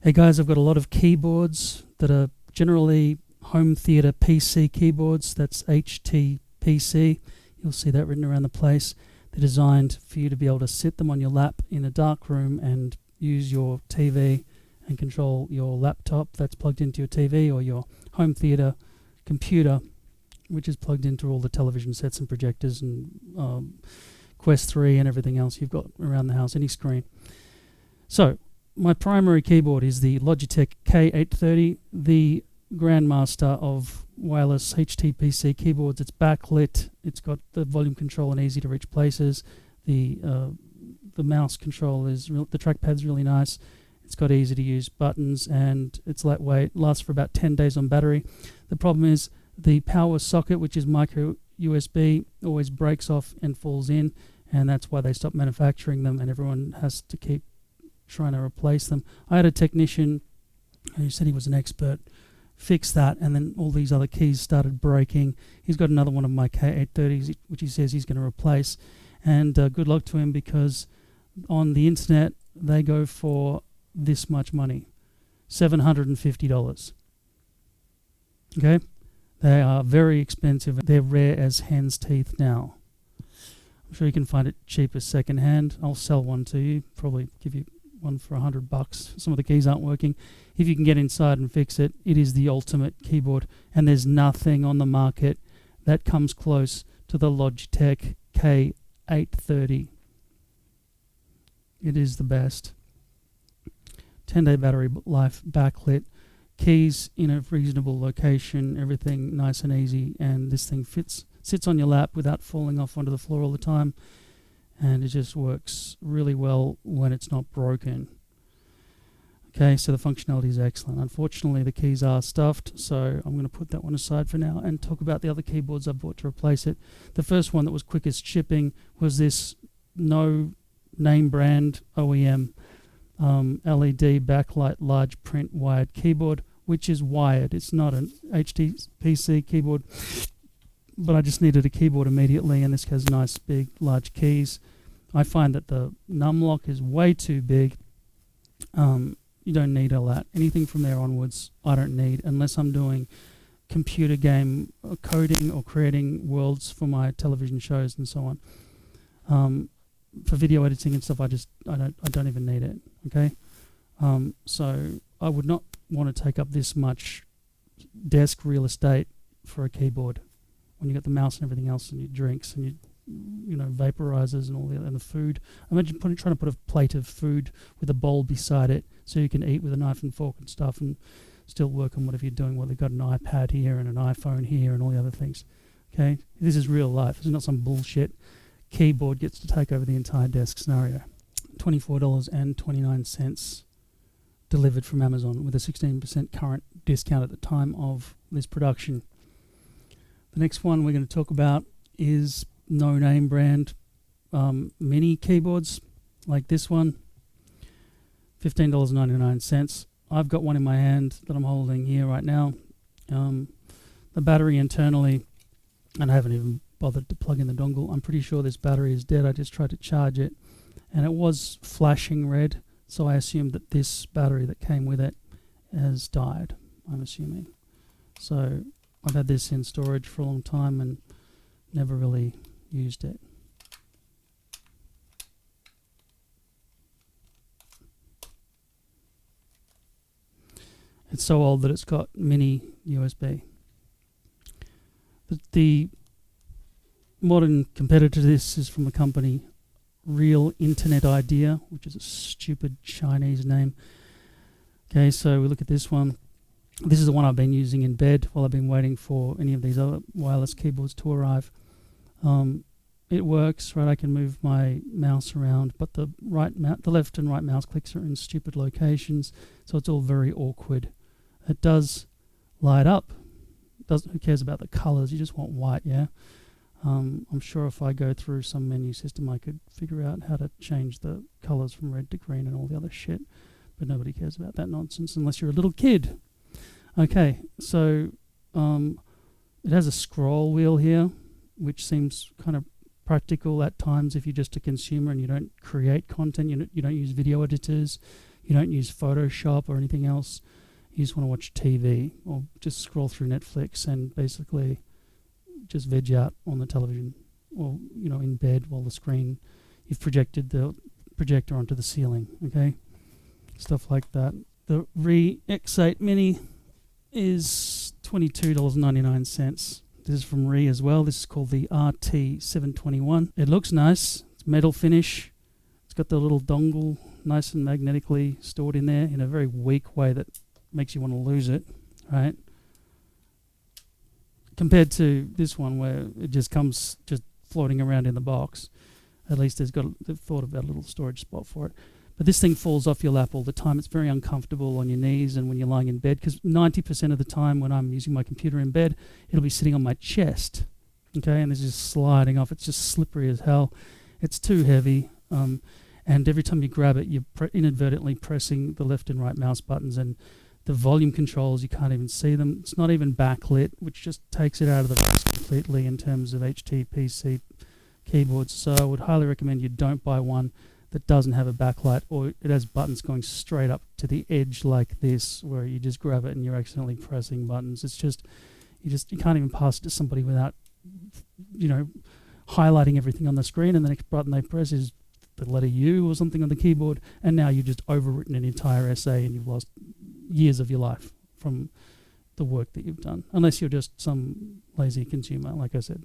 Hey guys, I've got a lot of keyboards that are generally home theater PC keyboards. That's HTPC. You'll see that written around the place. They're designed for you to be able to sit them on your lap in a dark room and use your TV and control your laptop that's plugged into your TV, or your home theater computer, which is plugged into all the television sets and projectors and Quest 3 and everything else you've got around the house, any screen. So my primary keyboard is the Logitech K830, the grandmaster of wireless HTPC keyboards. It's backlit, it's got the volume control in easy to reach places, the mouse control is the trackpad's really nice, it's got easy to use buttons, and it's lightweight, lasts for about 10 days on battery. The problem is the power socket, which is micro USB, always breaks off and falls in, and that's why they stopped manufacturing them, and everyone has to keep trying to replace them. I had a technician who said he was an expert fix that, and then all these other keys started breaking. He's got another one of my K830s which he says he's going to replace, and good luck to him, because on the internet they go for this much money, $750. Okay, they are very expensive. They're rare as hen's teeth now. I'm sure you can find it cheaper second hand. I'll sell one to you, probably give you one for $100. Some of the keys aren't working. If you can get inside and fix it, it is the ultimate keyboard, and there's nothing on the market that comes close to the Logitech K830. It is the best. 10-day battery life, backlit, keys in a reasonable location, everything nice and easy, and this thing sits on your lap without falling off onto the floor all the time, and it just works really well when it's not broken. Okay, so the functionality is excellent. Unfortunately, the keys are stuffed, so I'm going to put that one aside for now and talk about the other keyboards I bought to replace it. The first one that was quickest shipping was this no name brand OEM LED backlight large print wired keyboard, which is wired. It's not an HTPC keyboard, but I just needed a keyboard immediately, and this has nice big large keys. I find that the numlock is way too big. You don't need all that. Anything from there onwards I don't need, unless I'm doing computer game coding or creating worlds for my television shows and so on. For video editing and stuff, I don't even need it. Okay, so I would not want to take up this much desk real estate for a keyboard when you got the mouse and everything else, and your drinks and your vaporizers and all the food. Imagine trying to put a plate of food with a bowl beside it so you can eat with a knife and fork and stuff and still work on whatever you're doing. Well, they've got an iPad here and an iPhone here and all the other things. Okay, this is real life. This is not some bullshit keyboard gets to take over the entire desk scenario. $24.29 delivered from Amazon with a 16% current discount at the time of this production. The next one we're going to talk about is no name brand mini keyboards like this one. $15.99. I've got one in my hand that I'm holding here right now. The battery internally, and I haven't even bothered to plug in the dongle. I'm pretty sure this battery is dead. I just tried to charge it and it was flashing red, so I assumed that this battery that came with it has died, I'm assuming. So I've had this in storage for a long time and never really used it. It's so old that it's got mini USB. The modern competitor to this is from a company, Real Internet Idea, which is a stupid Chinese name. Okay, so we look at this one. This is the one I've been using in bed while I've been waiting for any of these other wireless keyboards to arrive. It works, right? I can move my mouse around, but the left and right mouse clicks are in stupid locations, so it's all very awkward. It does light up. Who cares about the colors? You just want white, yeah? I'm sure if I go through some menu system, I could figure out how to change the colors from red to green and all the other shit, but nobody cares about that nonsense unless you're a little kid. Okay, so it has a scroll wheel here, which seems kind of practical at times if you're just a consumer and you don't create content, you don't use video editors, you don't use Photoshop or anything else, you just want to watch TV or just scroll through Netflix and basically just veg out on the television or, you know, in bed while the screen, you've projected the projector onto the ceiling, okay? Stuff like that. The Rii X8 Mini is $22.99. This is from Rii as well. This is called the RT721. It looks nice. It's metal finish. It's got the little dongle nice and magnetically stored in there in a very weak way that makes you want to lose it, right? Compared to this one where it just comes just floating around in the box. At least they've thought about a little storage spot for it. But this thing falls off your lap all the time. It's very uncomfortable on your knees and when you're lying in bed, because 90% of the time when I'm using my computer in bed, it'll be sitting on my chest, okay? And it's just sliding off. It's just slippery as hell. It's too heavy. And every time you grab it, you're inadvertently pressing the left and right mouse buttons, and the volume controls, you can't even see them. It's not even backlit, which just takes it out of the box completely in terms of HTPC keyboards. So I would highly recommend you don't buy one that doesn't have a backlight, or it has buttons going straight up to the edge like this, where you just grab it and you're accidentally pressing buttons. It's just you can't even pass it to somebody without, you know, highlighting everything on the screen, and the next button they press is the letter U or something on the keyboard, and now you've just overwritten an entire essay and you've lost years of your life from the work that you've done, unless you're just some lazy consumer, like I said,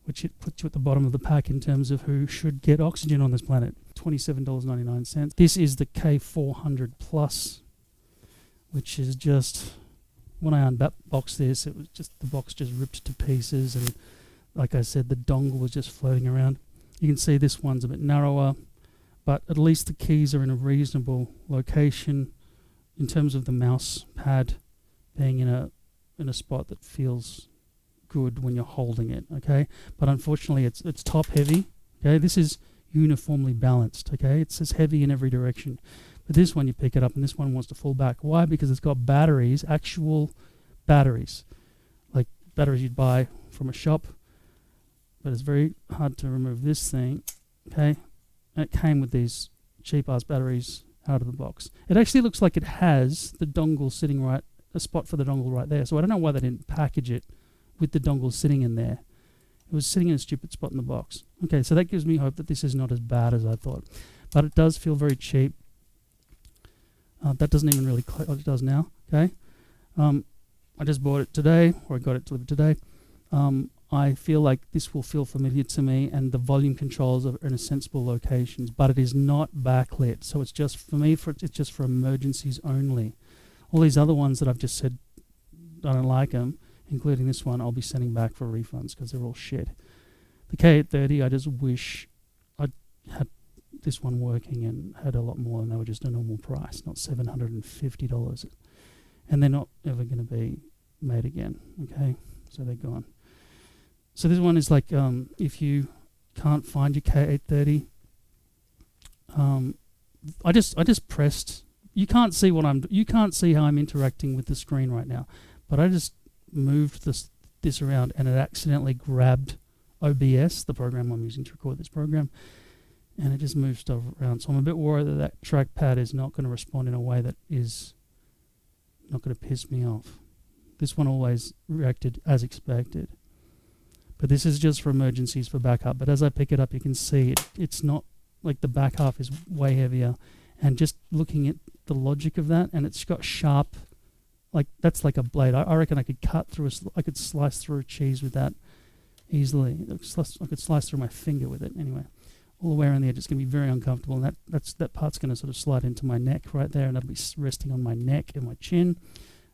which it puts you at the bottom of the pack in terms of who should get oxygen on this planet. $27.99. This is the K400 Plus, which is just, when I unboxed this, it was just, the box just ripped to pieces, and like I said, the dongle was just floating around. You can see this one's a bit narrower, but at least the keys are in a reasonable location in terms of the mouse pad being in a spot that feels good when you're holding it, okay? But unfortunately, it's top heavy, okay? This is uniformly balanced, okay? It's as heavy in every direction. But this one, you pick it up, and this one wants to fall back. Why? Because it's got batteries, actual batteries, like batteries you'd buy from a shop. But it's very hard to remove this thing, okay? And it came with these cheap-ass batteries out of the box. It actually looks like it has the dongle sitting right, a spot for the dongle right there. So I don't know why they didn't package it with the dongle sitting in there. It was sitting in a stupid spot in the box. Okay, so that gives me hope that this is not as bad as I thought. But it does feel very cheap. That doesn't even really click what it does now, okay? I just bought it today, or I got it delivered today. I feel like this will feel familiar to me, and the volume controls are in a sensible locations, but it is not backlit. So it's just, for me, it's just for emergencies only. All these other ones that I've just said, I don't like them, including this one, I'll be sending back for refunds because they're all shit. The K830, I just wish I'd had this one working and had a lot more, and they were just a normal price, not $750. And they're not ever going to be made again, okay? So they're gone. So this one is like, if you can't find your K830, I just pressed. You can't see you can't see how I'm interacting with the screen right now, but I just moved this around, and it accidentally grabbed OBS, the program I'm using to record this program, and it just moved stuff around. So I'm a bit worried that trackpad is not going to respond in a way that is not going to piss me off. This one always reacted as expected. But this is just for emergencies, for backup. But as I pick it up, you can see it's not like the back half is way heavier. And just looking at the logic of that, and it's got sharp, like that's like a blade. I reckon I could cut through I could slice through a cheese with that easily. I could slice through my finger with it anyway. All the way around the edge, it's going to be very uncomfortable. And that part's going to sort of slide into my neck right there, and that'll be resting on my neck and my chin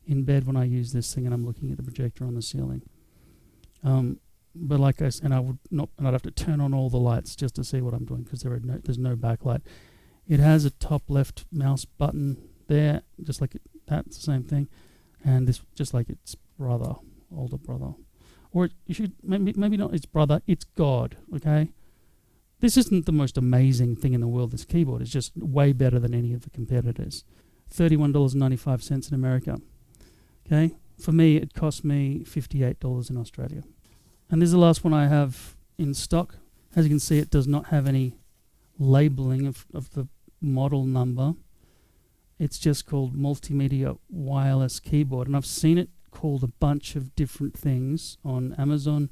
in bed when I use this thing and I'm looking at the projector on the ceiling. But like I said, and I'd have to turn on all the lights just to see what I'm doing because there's no backlight. It has a top left mouse button there, just like that's the same thing, and this just like its brother, older brother, or you should maybe not its brother, it's God. Okay, this isn't the most amazing thing in the world. This keyboard is just way better than any of the competitors. $31.95 in America. Okay, for me it cost me $58 in Australia. And this is the last one I have in stock. As you can see, it does not have any labeling of the model number. It's just called multimedia wireless keyboard, and I've seen it called a bunch of different things on Amazon.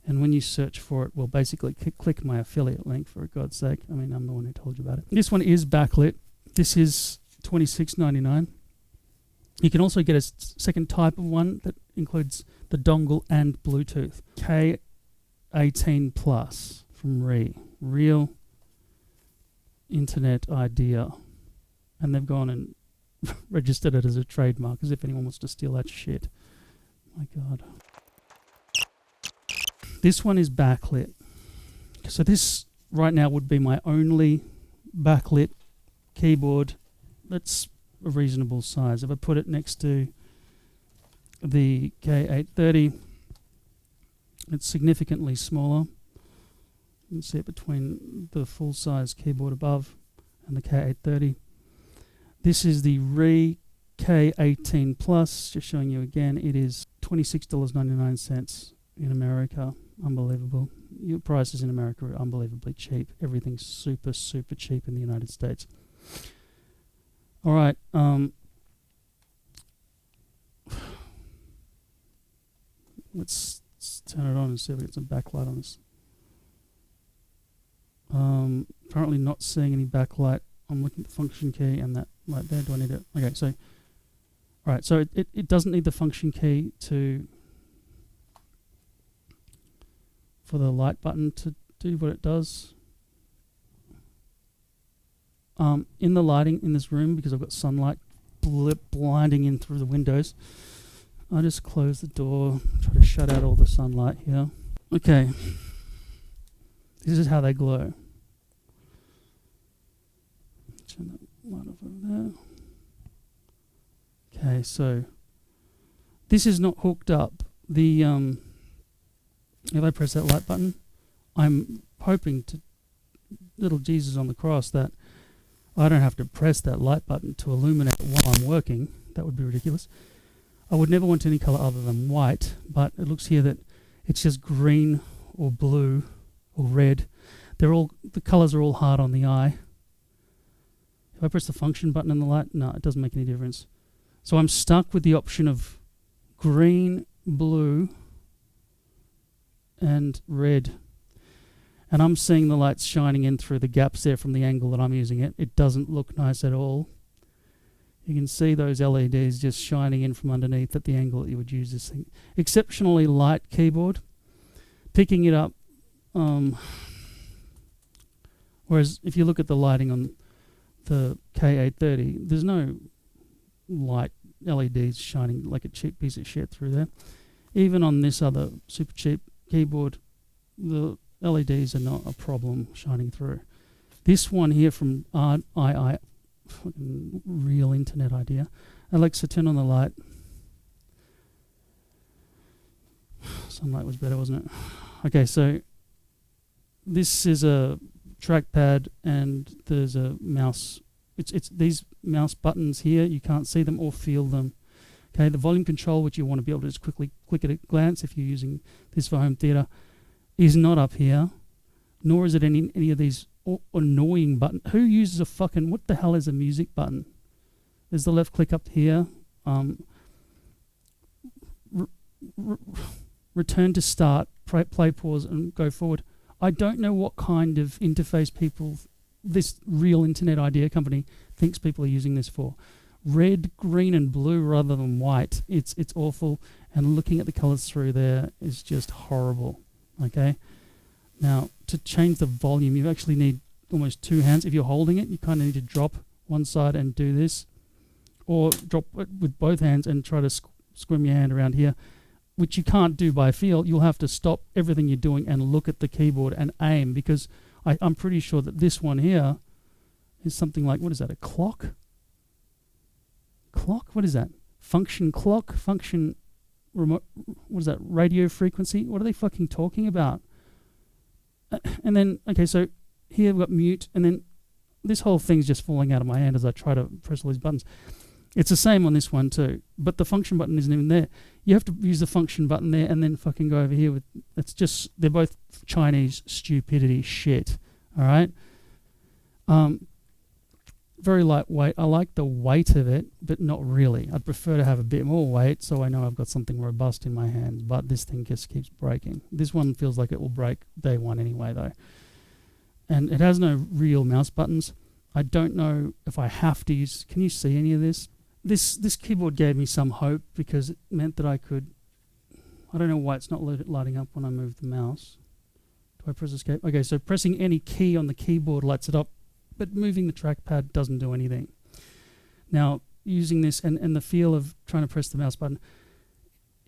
And when you search for it, well, basically click my affiliate link, for God's sake. I mean, I'm the one who told you about it. This one is backlit. This is $26.99. You can also get a second type of one that includes the dongle and Bluetooth. K18 Plus from Rii. Real internet idea. And they've gone and registered it as a trademark, as if anyone wants to steal that shit. My God. This one is backlit. So this right now would be my only backlit keyboard that's a reasonable size. If I put it next to the K830, it's significantly smaller. You can see it between the full-size keyboard above and the K830. This is the Rii K18 Plus. Just showing you again, it is $26.99 in America. Unbelievable. Your prices in America are unbelievably cheap. Everything's super, super cheap in the United States. All right. Let's turn it on and see if we get some backlight on this. Apparently not seeing any backlight. I'm looking at the function key and that light there. Do I need it? Okay, so all right, so it doesn't need the function key for the light button to do what it does. In the lighting in this room, because I've got sunlight blinding in through the windows, I just close the door, try to shut out all the sunlight here. Okay, this is how they glow. Turn that light off over there. Okay, so this is not hooked up. The if I press that light button, I'm hoping to little Jesus on the cross that I don't have to press that light button to illuminate while I'm working. That would be ridiculous. I would never want any color other than white, but it looks here that it's just green or blue or red. The colors are all hard on the eye. If I press the function button in the light, no, it doesn't make any difference. So I'm stuck with the option of green, blue, and red. And I'm seeing the lights shining in through the gaps there from the angle that I'm using it. It doesn't look nice at all. You can see those LEDs just shining in from underneath at the angle that you would use this thing. Exceptionally light keyboard. Picking it up. Whereas if you look at the lighting on the K830, there's no light LEDs shining like a cheap piece of shit through there. Even on this other super cheap keyboard, the LEDs are not a problem shining through. This one here from fucking real internet idea. Alexa, turn on the light. Sunlight was better, wasn't it? Okay, so this is a trackpad and there's a mouse. It's these mouse buttons here. You can't see them or feel them. Okay, the volume control, which you want to be able to just quickly click at a glance if you're using this for home theater, is not up here, nor is it any of these annoying buttons. Who uses a fucking, what the hell is a music button? There's the left click up here. Return to start, play, pause, and go forward. I don't know what kind of interface this real internet idea company thinks people are using this for. Red, green, and blue rather than white. It's awful, and looking at the colors through there is just horrible. Okay, now to change the volume, you actually need almost two hands. If you're holding it, you kind of need to drop one side and do this, or drop it with both hands and try to squirm your hand around here, which you can't do by feel. You'll have to stop everything you're doing and look at the keyboard and aim, because I'm pretty sure that this one here is something like, what is that, a clock? Clock? What is that? Function clock? Function remote? What is that? Radio frequency? What are they fucking talking about? And then, okay, so here we've got mute, and then this whole thing's just falling out of my hand as I try to press all these buttons. It's the same on this one too, but the function button isn't even there. You have to use the function button there and then fucking go over here with, it's just, they're both Chinese stupidity shit, all right? very lightweight. I like the weight of it, but not really. I'd prefer to have a bit more weight so I know I've got something robust in my hands, but this thing just keeps breaking. This one feels like it will break day one anyway though. And it has no real mouse buttons. I don't know if I have to use... Can you see any of this? This keyboard gave me some hope because it meant that I could... I don't know why it's not lighting up when I move the mouse. Do I press escape? Okay, so pressing any key on the keyboard lights it up, but moving the trackpad doesn't do anything. Now, using this and the feel of trying to press the mouse button,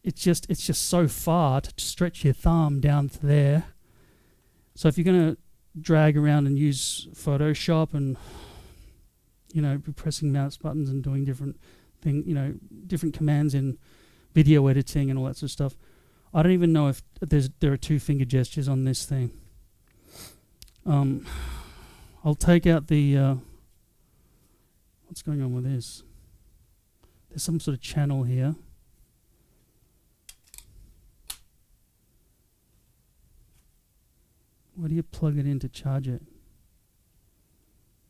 it's just so far to stretch your thumb down to there. So if you're going to drag around and use Photoshop and, you know, be pressing mouse buttons and doing different different commands in video editing and all that sort of stuff, I don't even know if there are two finger gestures on this thing. I'll take out the... what's going on with this? There's some sort of channel here. Where do you plug it in to charge it?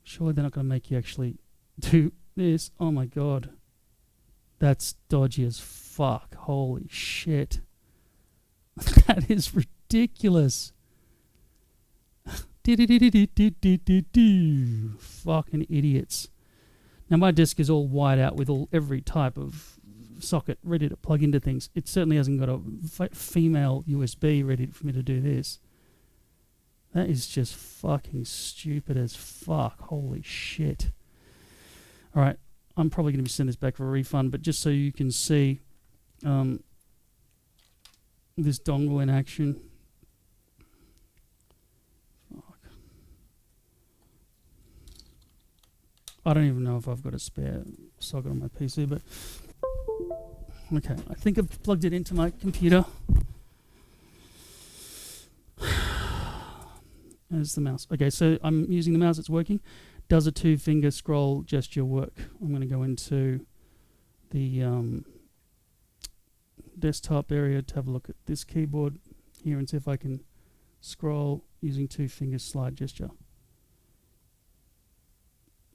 Surely they're not going to make you actually do this. Oh my god. That's dodgy as fuck. Holy shit. That is ridiculous. Fucking idiots. Now my disc is all wired out with every type of socket ready to plug into things. It certainly hasn't got a female USB ready for me to do this. That is just fucking stupid as fuck. Holy shit. Alright, I'm probably going to be sending this back for a refund, but just so you can see this dongle in action. Fuck. I don't even know if I've got a spare socket on my PC, but... Okay, I think I've plugged it into my computer. There's the mouse. Okay, so I'm using the mouse, it's working. Does a 2-finger scroll gesture work? I'm going to go into the desktop area to have a look at this keyboard here and see if I can scroll using 2-finger slide gesture.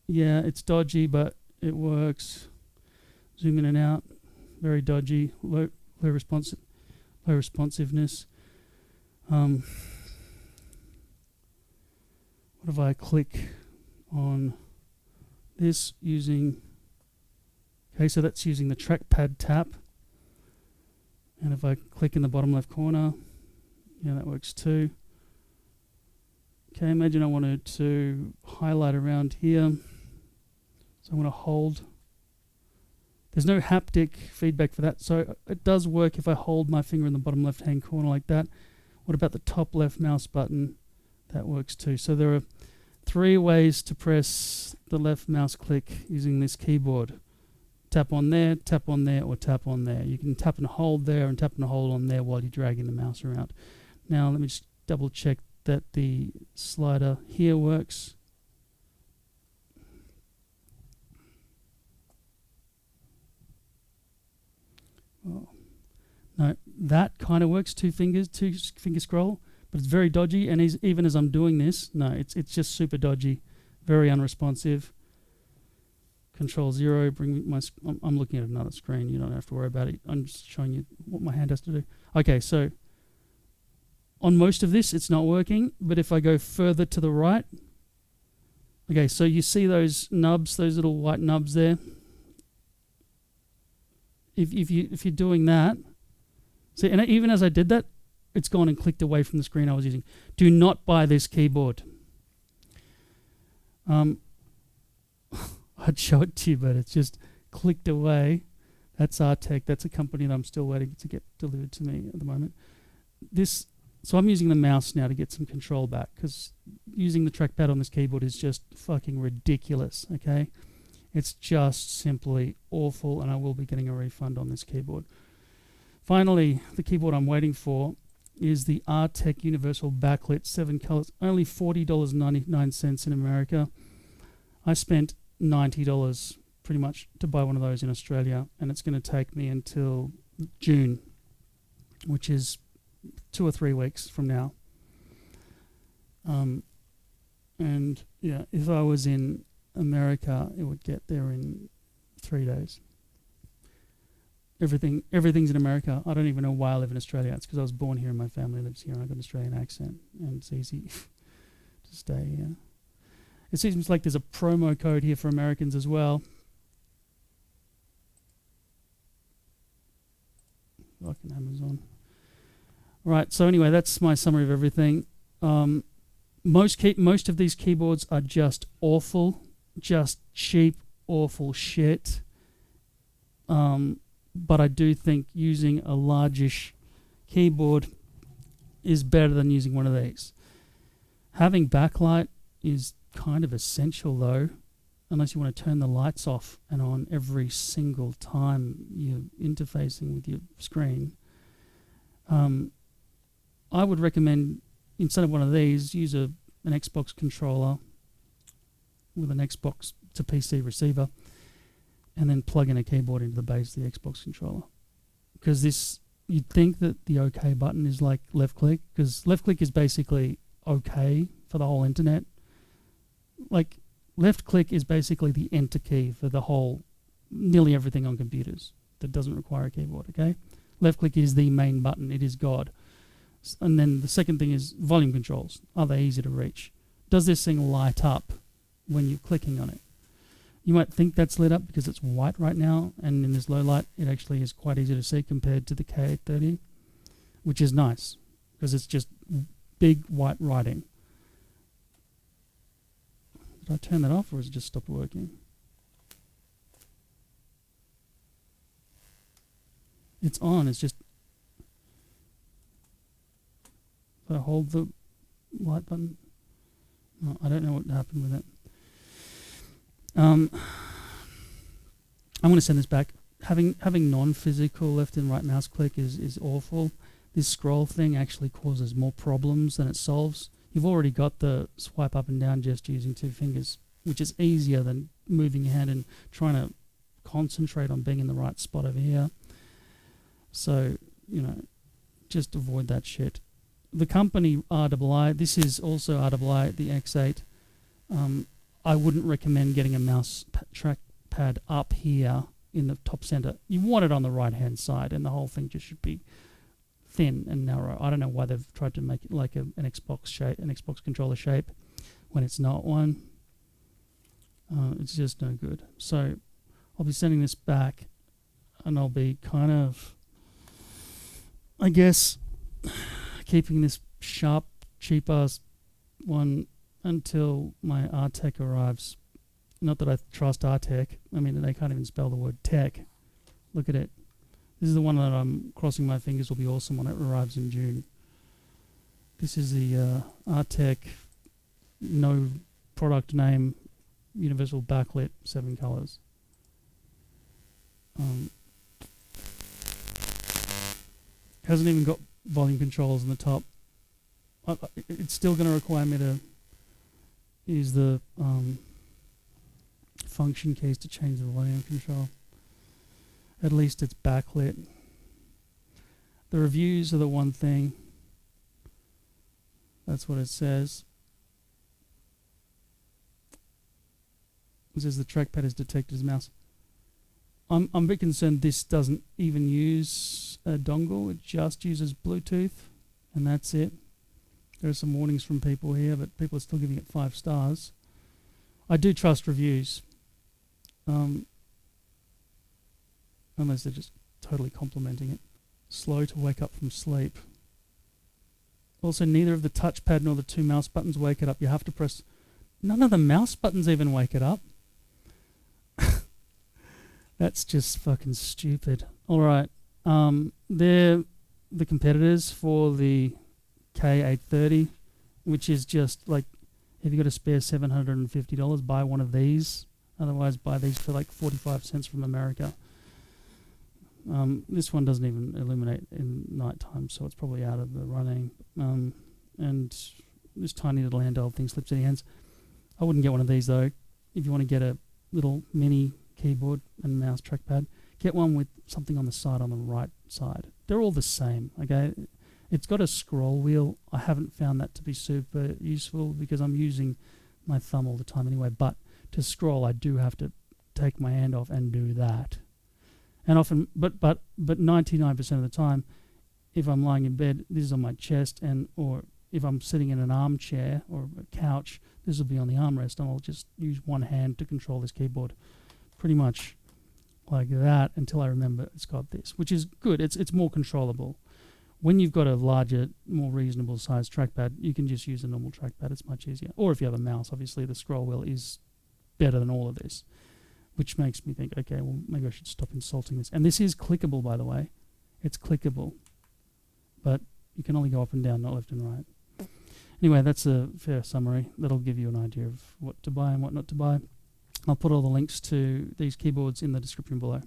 Yeah, it's dodgy, but it works. Zoom in and out. Very dodgy. Low responsiveness. What if I click on this using... Okay, so that's using the trackpad tap. And if I click in the bottom left corner, yeah, that works too. Okay, imagine I wanted to highlight around here. So I'm going to hold. There's no haptic feedback for that, so it does work if I hold my finger in the bottom left-hand corner like that. What about the top left mouse button? That works too. So there are 3 ways to press the left mouse click using this keyboard. Tap on there, or tap on there. You can tap and hold there and tap and hold on there while you're dragging the mouse around. Now let me just double check that the slider here works. Oh. No, that kind of works. 2-finger scroll, but it's very dodgy. And even as I'm doing this, no, it's just super dodgy, very unresponsive. Control 0, bring my... I'm looking at another screen. You don't have to worry about it. I'm just showing you what my hand has to do. Okay, so on most of this, it's not working. But if I go further to the right, okay, so you see those nubs, those little white nubs there. If you're doing that, see, and even as I did that, it's gone and clicked away from the screen I was using. Do not buy this keyboard. I'd show it to you, but it's just clicked away. That's Arteck. That's a company that I'm still waiting to get delivered to me at the moment. So I'm using the mouse now to get some control back, because using the trackpad on this keyboard is just fucking ridiculous, okay? It's just simply awful, and I will be getting a refund on this keyboard. Finally, the keyboard I'm waiting for is the Arteck Universal Backlit 7 colors, only $40.99 in America. I spent $90 pretty much to buy one of those in Australia, and it's going to take me until June, which is 2 or 3 weeks from now. And yeah, if I was in America, it would get there in 3 days. Everything's in America. I don't even know why I live in Australia. It's because I was born here and my family lives here and I've got an Australian accent and it's easy to stay here. It seems like there's a promo code here for Americans as well. Fucking Amazon. Right, so anyway, that's my summary of everything. Most of these keyboards are just awful, just cheap, awful shit. But I do think using a largish keyboard is better than using one of these. Having backlight is kind of essential though, unless you want to turn the lights off and on every single time you're interfacing with your screen. I would recommend, instead of one of these, use an Xbox controller with an Xbox to PC receiver and then plug in a keyboard into the base of the Xbox controller. Because this, you'd think that the OK button is like left click, because left click is basically OK for the whole internet. Like, left click is basically the enter key for the whole, nearly everything on computers that doesn't require a keyboard, okay? Left click is the main button, it is God. And then the second thing is volume controls. Are they easy to reach? Does this thing light up when you're clicking on it? You might think that's lit up because it's white right now, and in this low light it actually is quite easy to see compared to the K830, which is nice because it's just big white writing. Did I turn that off or has it just stopped working? It's on, it's just... If I hold the light button... No, I don't know what happened with it. I'm going to send this back. Having non-physical left and right mouse click is awful. This scroll thing actually causes more problems than it solves. You've already got the swipe up and down just using 2 fingers, which is easier than moving your hand and trying to concentrate on being in the right spot over here. So, you know, just avoid that shit. The company RII, this is also RII, the X8. I wouldn't recommend getting a mouse trackpad up here in the top center. You want it on the right hand side, and the whole thing just should be thin and narrow. I don't know why they've tried to make it like an Xbox shape, an Xbox controller shape, when it's not one. It's just no good. So I'll be sending this back, and I'll be kind of, I guess, keeping this sharp, cheap ass one until my Arteck arrives. Not that I trust Arteck. I mean, they can't even spell the word tech. Look at it. This is the one that I'm crossing my fingers will be awesome when it arrives in June. This is the Arteck, no product name, universal backlit, 7 colors. Hasn't even got volume controls on the top. It's still going to require me to use the function keys to change the volume control. At least it's backlit. The reviews are the one thing. That's what it says. It says the trackpad is detected as mouse. I'm a bit concerned this doesn't even use a dongle. It just uses Bluetooth, and that's it. There are some warnings from people here, but people are still giving it 5 stars. I do trust reviews. Unless they're just totally complimenting it. Slow to wake up from sleep. Also, neither of the touchpad nor the 2 mouse buttons wake it up. You have to press... None of the mouse buttons even wake it up. That's just fucking stupid. Alright. They're the competitors for the K830, which is just like, if you got a spare $750, buy one of these. Otherwise, buy these for like 45 cents from America. This one doesn't even illuminate in nighttime, so it's probably out of the running. And this tiny little handheld thing slips in your hands. I wouldn't get one of these though. If you want to get a little mini keyboard and mouse trackpad, get one with something on the side, on the right side. They're all the same, okay? It's got a scroll wheel. I haven't found that to be super useful because I'm using my thumb all the time anyway, but to scroll, I do have to take my hand off and do that. And often, but 99% of the time, if I'm lying in bed, this is on my chest, or if I'm sitting in an armchair or a couch, this will be on the armrest, and I'll just use one hand to control this keyboard, pretty much like that, until I remember it's got this, which is good. It's more controllable. When you've got a larger, more reasonable sized trackpad, you can just use a normal trackpad. It's much easier. Or if you have a mouse, obviously the scroll wheel is better than all of this, which makes me think, okay, well, maybe I should stop insulting this. And this is clickable, by the way. It's clickable, but you can only go up and down, not left and right. Anyway, that's a fair summary. That'll give you an idea of what to buy and what not to buy. I'll put all the links to these keyboards in the description below.